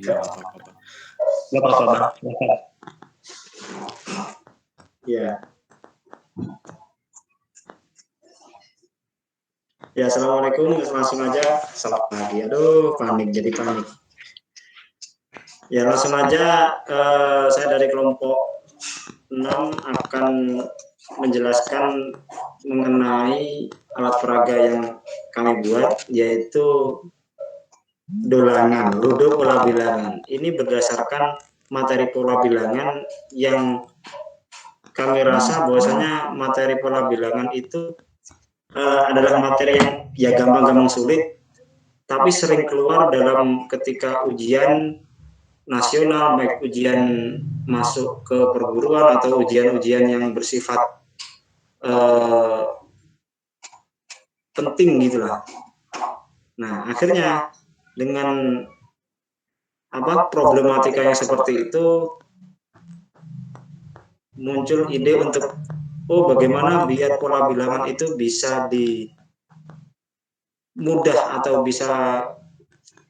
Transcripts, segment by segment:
Iya, nggak apa-apa, Pak. Nggak apa-apa, Bang. Silakan. Ya. Ya, assalamualaikum. Langsung aja. Selamat pagi. Aduh, jadi panik. Ya, langsung aja. Saya dari kelompok 6 akan menjelaskan mengenai alat peraga yang kami buat, yaitu dolangan, ludo pola bilangan. Ini berdasarkan materi pola bilangan yang kami rasa bahwasanya materi pola bilangan itu adalah materi yang ya gampang-gampang sulit, tapi sering keluar dalam ketika ujian nasional, baik ujian masuk ke perguruan atau ujian-ujian yang bersifat penting gitulah. Nah, akhirnya dengan problematika yang seperti itu muncul ide untuk bagaimana biar pola bilangan itu bisa mudah atau bisa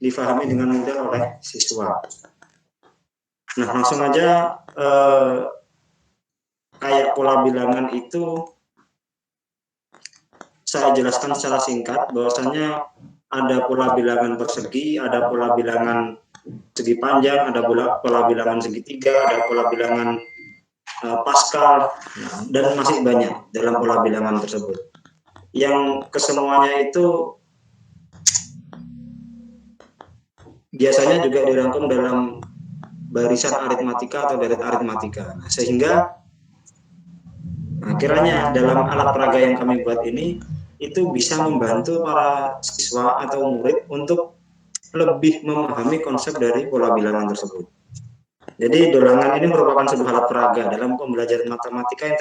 difahami dengan mudah oleh siswa. Nah, langsung aja kayak pola bilangan itu saya jelaskan secara singkat bahwasanya ada pola bilangan persegi, ada pola bilangan segi panjang, ada pola bilangan segitiga, ada pola bilangan Pascal, dan masih banyak dalam pola bilangan tersebut. Yang kesemuanya itu biasanya juga dirangkum dalam barisan aritmatika atau deret aritmatika. Nah, sehingga kiranya dalam alat peraga yang kami buat ini itu bisa membantu para siswa atau murid untuk lebih memahami konsep dari pola bilangan tersebut. Jadi dolangan ini merupakan sebuah alat peraga dalam pembelajaran matematika yang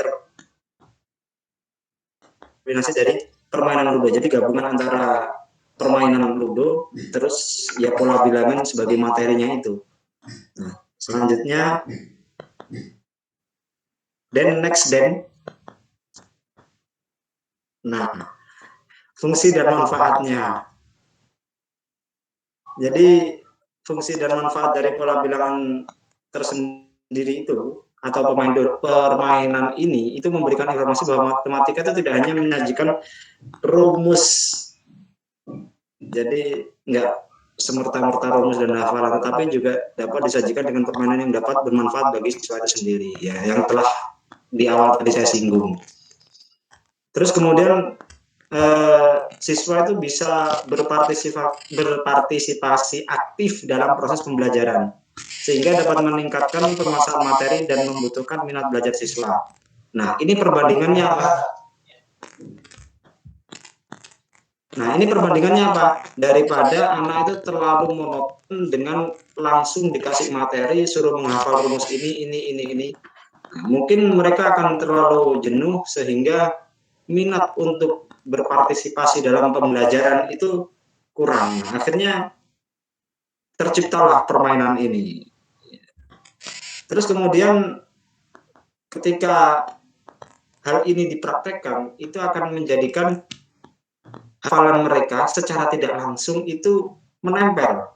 terkombinasi dari permainan ludo. Jadi gabungan antara permainan ludo terus ya pola bilangan sebagai materinya itu. Nah, selanjutnya next. Nah, fungsi dan manfaatnya. Jadi fungsi dan manfaat dari pola bilangan tersendiri itu atau permainan ini itu memberikan informasi bahwa matematika itu tidak hanya menyajikan rumus. Jadi nggak semerta-merta rumus dan hafalan, tetapi juga dapat disajikan dengan permainan yang dapat bermanfaat bagi siswa itu sendiri, ya, yang telah di awal tadi saya singgung. Terus kemudian siswa itu bisa berpartisipasi aktif dalam proses pembelajaran, sehingga dapat meningkatkan penguasaan materi dan membutuhkan minat belajar siswa. Nah, ini perbandingannya apa? Daripada anak itu terlalu monoton dengan langsung dikasih materi, suruh menghafal rumus ini. Nah, mungkin mereka akan terlalu jenuh sehingga minat untuk berpartisipasi dalam pembelajaran itu kurang. Nah, akhirnya terciptalah permainan ini. Terus kemudian ketika hal ini dipraktekkan, itu akan menjadikan hafalan mereka secara tidak langsung itu menempel.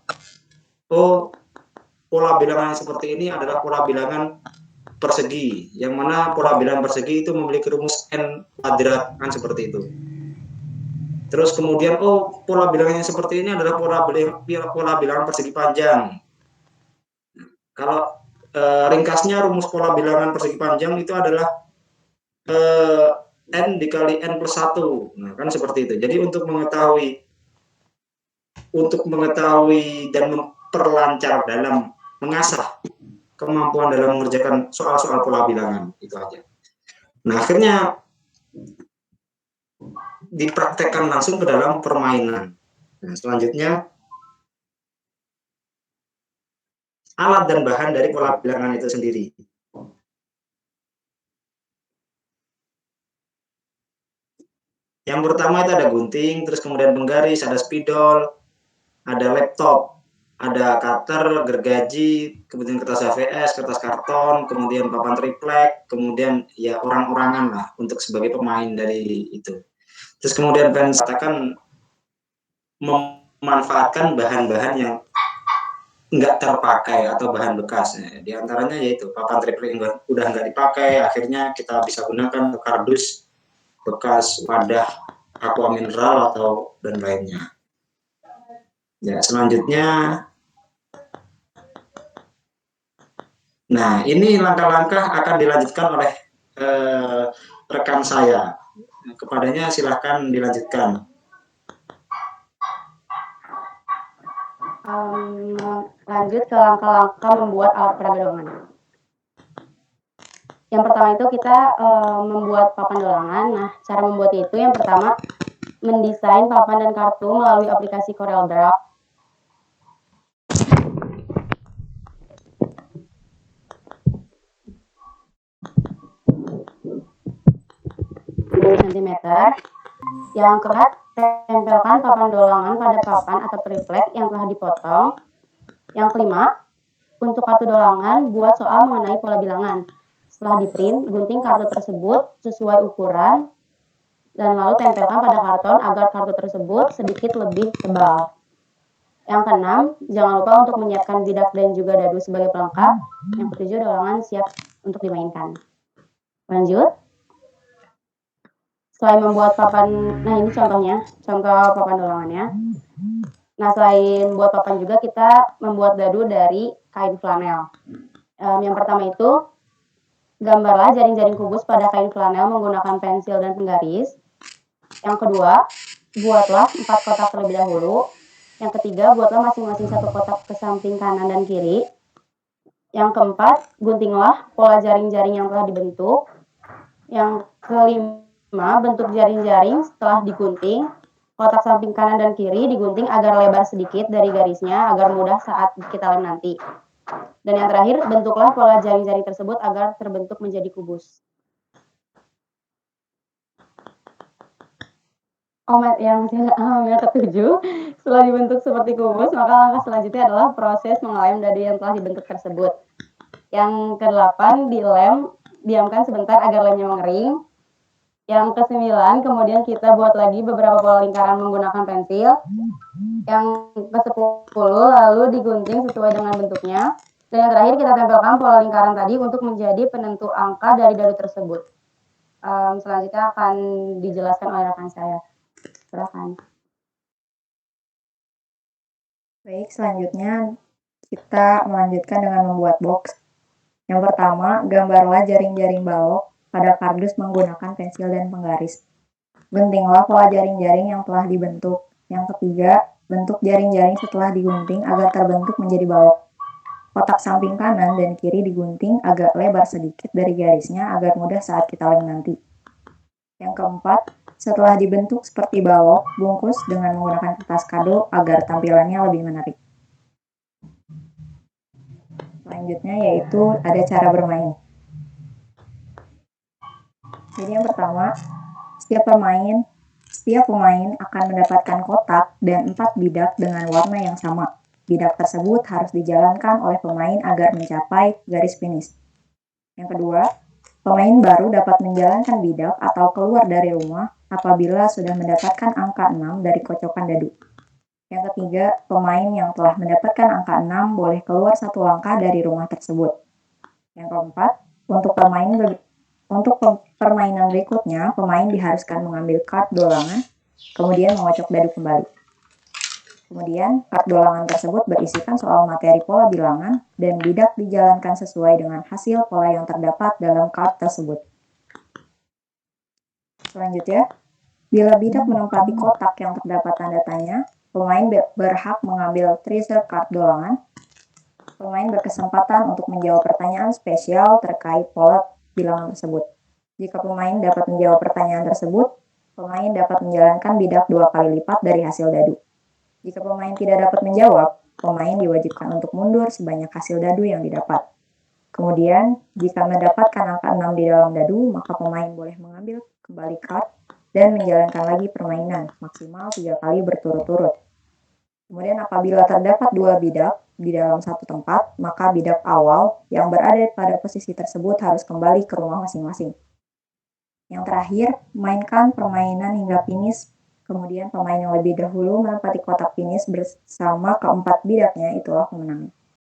Oh, pola bilangan seperti ini adalah pola bilangan persegi, yang mana pola bilangan persegi itu memiliki rumus n kuadrat, kan seperti itu. Terus kemudian pola bilangannya seperti ini adalah pola bilangan persegi panjang. Kalau ringkasnya rumus pola bilangan persegi panjang itu adalah n dikali n plus 1. Nah, kan seperti itu. Jadi untuk mengetahui dan memperlancar dalam mengasah kemampuan dalam mengerjakan soal-soal pola bilangan, itu aja. Nah, akhirnya dipraktekkan langsung ke dalam permainan. Nah, selanjutnya alat dan bahan dari pola bilangan itu sendiri. Yang pertama itu ada gunting, terus kemudian penggaris, ada spidol, ada laptop, ada cutter, gergaji, kemudian kertas HVS, kertas karton, kemudian papan triplek, kemudian ya orang-orangan lah untuk sebagai pemain dari itu. Terus kemudian katakan memanfaatkan bahan-bahan yang nggak terpakai atau bahan bekas. Di antaranya yaitu papan triplek yang udah nggak dipakai, akhirnya kita bisa gunakan kardus bekas wadah aqua mineral atau dan lainnya. Ya, selanjutnya, nah ini langkah-langkah akan dilanjutkan oleh rekan saya. Kepadanya silahkan dilanjutkan. Lanjut ke langkah-langkah membuat alat peraga dolangan. Yang pertama itu kita membuat papan dolangan. Nah, cara membuat itu yang pertama mendesain papan dan kartu melalui aplikasi CorelDRAW. cm. Yang keempat, tempelkan papan dolangan pada papan atau triplek yang telah dipotong. Yang kelima, untuk kartu dolangan, buat soal mengenai pola bilangan. Setelah di-print, gunting kartu tersebut sesuai ukuran, dan lalu tempelkan pada karton agar kartu tersebut sedikit lebih tebal. Yang keenam, jangan lupa untuk menyiapkan bidak dan juga dadu sebagai pelengkap. Yang ketujuh, dolangan siap untuk dimainkan. Lanjut. Selain membuat papan, nah ini contohnya, contoh papan dolangannya. Nah, selain buat papan juga kita membuat dadu dari kain flanel. Yang pertama itu, gambarlah jaring-jaring kubus pada kain flanel menggunakan pensil dan penggaris. Yang kedua, buatlah 4 kotak terlebih dahulu. Yang ketiga, buatlah masing-masing 1 kotak ke samping kanan dan kiri. Yang keempat, guntinglah pola jaring-jaring yang telah dibentuk. Yang kelima, bentuk jaring-jaring setelah digunting. Kotak samping kanan dan kiri digunting agar lebar sedikit dari garisnya agar mudah saat kita lem nanti. Dan yang terakhir, bentuklah pola jaring-jaring tersebut agar terbentuk menjadi kubus. Yang ketujuh, setelah dibentuk seperti kubus, maka langkah selanjutnya adalah proses mengelem dadu yang telah dibentuk tersebut. Yang kedelapan, dilem, diamkan sebentar agar lemnya mengering. Yang ke-9, kemudian kita buat lagi beberapa pola lingkaran menggunakan pensil. Yang ke-10, lalu digunting sesuai dengan bentuknya. Dan yang terakhir, kita tempelkan pola lingkaran tadi untuk menjadi penentu angka dari dadu tersebut. Selanjutnya akan dijelaskan oleh rekan saya. Silakan. Baik, selanjutnya kita melanjutkan dengan membuat box. Yang pertama, gambarlah jaring-jaring balok pada kardus menggunakan pensil dan penggaris. Guntinglah pola jaring-jaring yang telah dibentuk. Yang ketiga, bentuk jaring-jaring setelah digunting agar terbentuk menjadi balok. Kotak samping kanan dan kiri digunting agak lebar sedikit dari garisnya agar mudah saat kita lem nanti. Yang keempat, setelah dibentuk seperti balok, bungkus dengan menggunakan kertas kado agar tampilannya lebih menarik. Selanjutnya yaitu ada cara bermain. Jadi yang pertama, setiap pemain akan mendapatkan kotak dan 4 bidak dengan warna yang sama. Bidak tersebut harus dijalankan oleh pemain agar mencapai garis finish. Yang kedua, pemain baru dapat menjalankan bidak atau keluar dari rumah apabila sudah mendapatkan angka 6 dari kocokan dadu. Yang ketiga, pemain yang telah mendapatkan angka 6 boleh keluar 1 langkah dari rumah tersebut. Yang keempat, untuk permainan berikutnya, pemain diharuskan mengambil kart dolangan, kemudian mengocok dadu kembali. Kemudian, kart dolangan tersebut berisikan soal materi pola bilangan dan bidak dijalankan sesuai dengan hasil pola yang terdapat dalam kart tersebut. Selanjutnya, bila bidak menempati kotak yang terdapat tanda tanya, pemain berhak mengambil treasure card dolangan. Pemain berkesempatan untuk menjawab pertanyaan spesial terkait pola bilangan tersebut. Jika pemain dapat menjawab pertanyaan tersebut, pemain dapat menjalankan bidak 2 kali lipat dari hasil dadu. Jika pemain tidak dapat menjawab, pemain diwajibkan untuk mundur sebanyak hasil dadu yang didapat. Kemudian, jika mendapatkan angka 6 di dalam dadu, maka pemain boleh mengambil kembali card dan menjalankan lagi permainan maksimal 3 kali berturut-turut. Kemudian apabila terdapat 2 bidak di dalam satu tempat, maka bidak awal yang berada pada posisi tersebut harus kembali ke rumah masing-masing. Yang terakhir, mainkan permainan hingga finish. Kemudian pemain yang lebih dahulu menempati kotak finish bersama keempat bidaknya itulah pemenangnya.